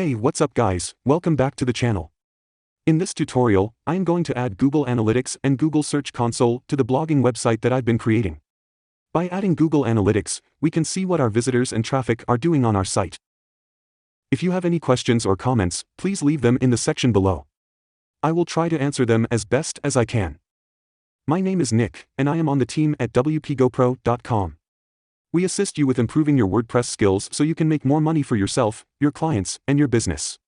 Hey, what's up guys, welcome back to the channel. In this tutorial, I am going to add Google Analytics and Google Search Console to the blogging website that I've been creating. By adding Google Analytics, we can see what our visitors and traffic are doing on our site. If you have any questions or comments, please leave them in the section below. I will try to answer them as best as I can. My name is Nick, and I am on the team at WPGoPro.com. We assist you with improving your WordPress skills so you can make more money for yourself, your clients, and your business.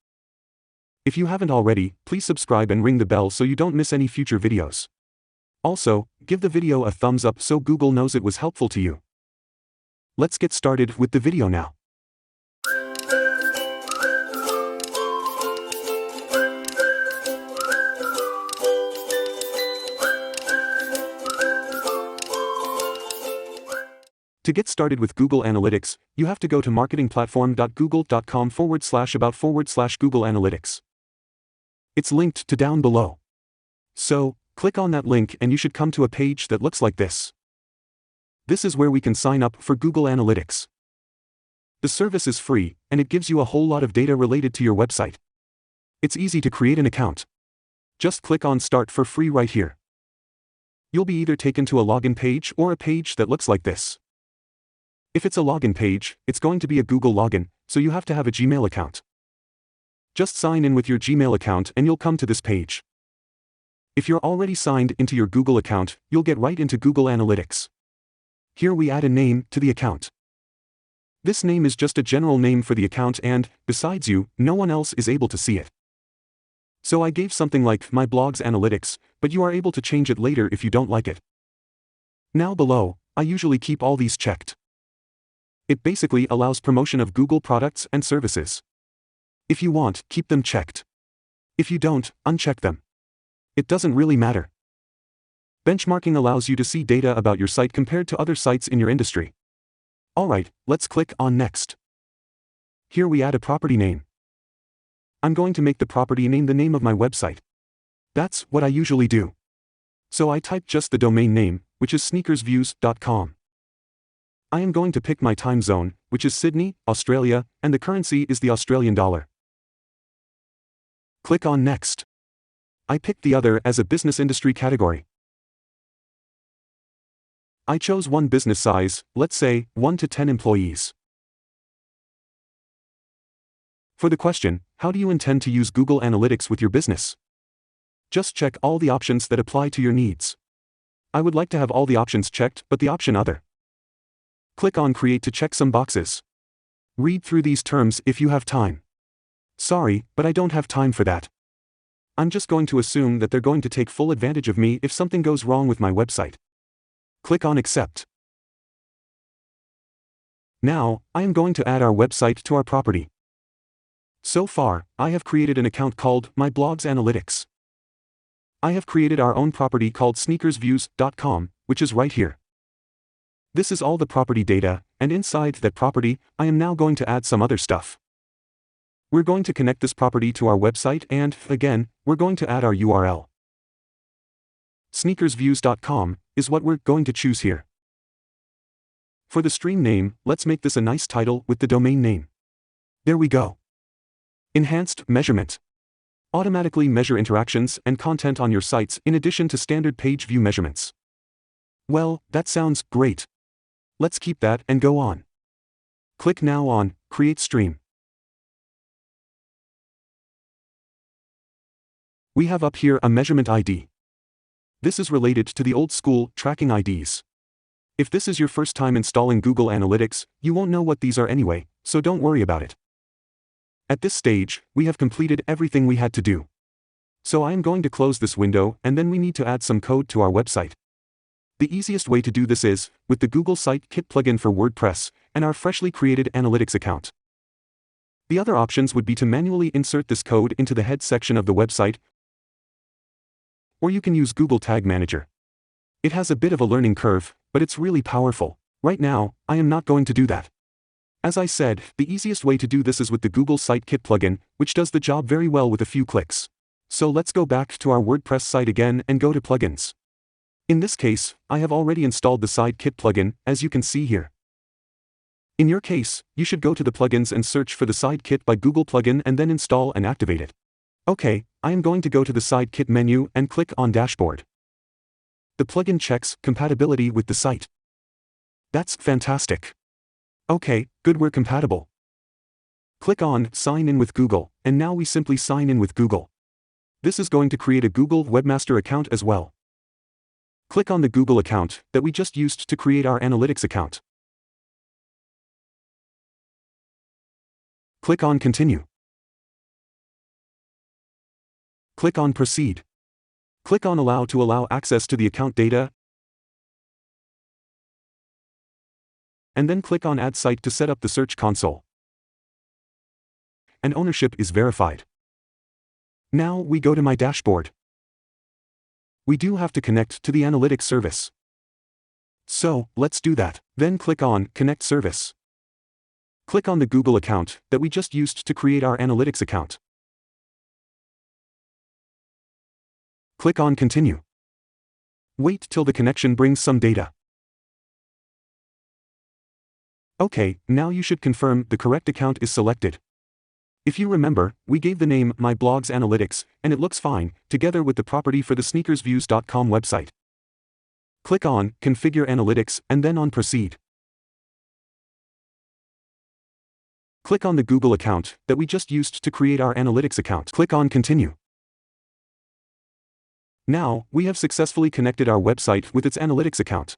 If you haven't already, please subscribe and ring the bell so you don't miss any future videos. Also, give the video a thumbs up so Google knows it was helpful to you. Let's get started with the video now. To get started with Google Analytics, you have to go to marketingplatform.google.com/about/Google Analytics. It's linked to down below. So, click on that link and you should come to a page that looks like this. This is where we can sign up for Google Analytics. The service is free, and it gives you a whole lot of data related to your website. It's easy to create an account. Just click on Start for free right here. You'll be either taken to a login page or a page that looks like this. If it's a login page, it's going to be a Google login, so you have to have a Gmail account. Just sign in with your Gmail account and you'll come to this page. If you're already signed into your Google account, you'll get right into Google Analytics. Here we add a name to the account. This name is just a general name for the account and, besides you, no one else is able to see it. So I gave something like My Blogs Analytics, but you are able to change it later if you don't like it. Now below, I usually keep all these checked. It basically allows promotion of Google products and services. If you want, keep them checked. If you don't, uncheck them. It doesn't really matter. Benchmarking allows you to see data about your site compared to other sites in your industry. Alright, let's click on Next. Here we add a property name. I'm going to make the property name the name of my website. That's what I usually do. So I type just the domain name, which is sneakersviews.com. I am going to pick my time zone, which is Sydney, Australia, and the currency is the Australian dollar. Click on Next. I picked the other as a business industry category. I chose one business size, let's say, 1 to 10 employees. For the question, how do you intend to use Google Analytics with your business? Just check all the options that apply to your needs. I would like to have all the options checked, but the option Other. Click on Create to check some boxes. Read through these terms if you have time. Sorry, but I don't have time for that. I'm just going to assume that they're going to take full advantage of me if something goes wrong with my website. Click on Accept. Now, I am going to add our website to our property. So far, I have created an account called My Blogs Analytics. I have created our own property called sneakersviews.com, which is right here. This is all the property data, and inside that property, I am now going to add some other stuff. We're going to connect this property to our website and, again, we're going to add our URL. Sneakersviews.com is what we're going to choose here. For the stream name, let's make this a nice title with the domain name. There we go. Enhanced measurement. Automatically measure interactions and content on your sites in addition to standard page view measurements. Well, that sounds great. Let's keep that and go on. Click now on Create Stream. We have up here a measurement ID. This is related to the old school tracking IDs. If this is your first time installing Google Analytics, you won't know what these are anyway, so don't worry about it. At this stage, we have completed everything we had to do. So I am going to close this window and then we need to add some code to our website. The easiest way to do this is with the Google Site Kit plugin for WordPress and our freshly created analytics account. The other options would be to manually insert this code into the head section of the website, or you can use Google Tag Manager. It has a bit of a learning curve, but it's really powerful. Right now, I am not going to do that. As I said, the easiest way to do this is with the Google Site Kit plugin, which does the job very well with a few clicks. So let's go back to our WordPress site again and go to Plugins. In this case, I have already installed the Site Kit plugin, as you can see here. In your case, you should go to the plugins and search for the Sidekit by Google plugin and then install and activate it. Okay, I am going to go to the Sidekit menu and click on Dashboard. The plugin checks compatibility with the site. That's fantastic. Okay, good, we're compatible. Click on Sign in with Google, and now we simply sign in with Google. This is going to create a Google Webmaster account as well. Click on the Google account that we just used to create our analytics account. Click on Continue. Click on Proceed. Click on Allow to allow access to the account data, and then click on Add Site to set up the Search Console. And ownership is verified. Now we go to My Dashboard. We do have to connect to the analytics service. So, let's do that. Then click on Connect Service. Click on the Google account that we just used to create our analytics account. Click on Continue. Wait till the connection brings some data. Okay, now you should confirm the correct account is selected. If you remember, we gave the name My Blogs Analytics, and it looks fine, together with the property for the sneakersviews.com website. Click on Configure Analytics and then on Proceed. Click on the Google account that we just used to create our analytics account. Click on Continue. Now, we have successfully connected our website with its analytics account.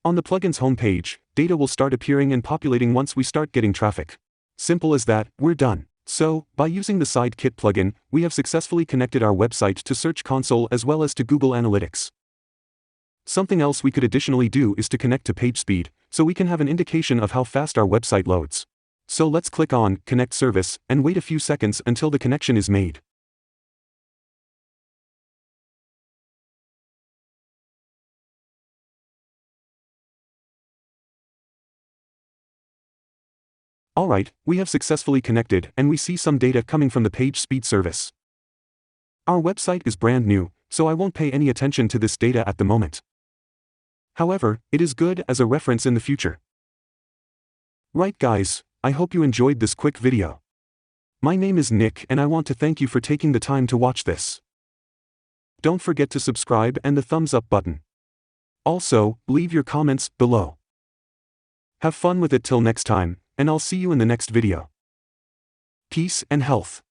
On the plugin's homepage, data will start appearing and populating once we start getting traffic. Simple as that, we're done. So, by using the Sidekit plugin, we have successfully connected our website to Search Console as well as to Google Analytics. Something else we could additionally do is to connect to page speed, so we can have an indication of how fast our website loads. So let's click on Connect Service and wait a few seconds until the connection is made. Alright, we have successfully connected and we see some data coming from the page speed service. Our website is brand new, so I won't pay any attention to this data at the moment. However, it is good as a reference in the future. Right guys, I hope you enjoyed this quick video. My name is Nick and I want to thank you for taking the time to watch this. Don't forget to subscribe and the thumbs up button. Also, leave your comments below. Have fun with it till next time, and I'll see you in the next video. Peace and health.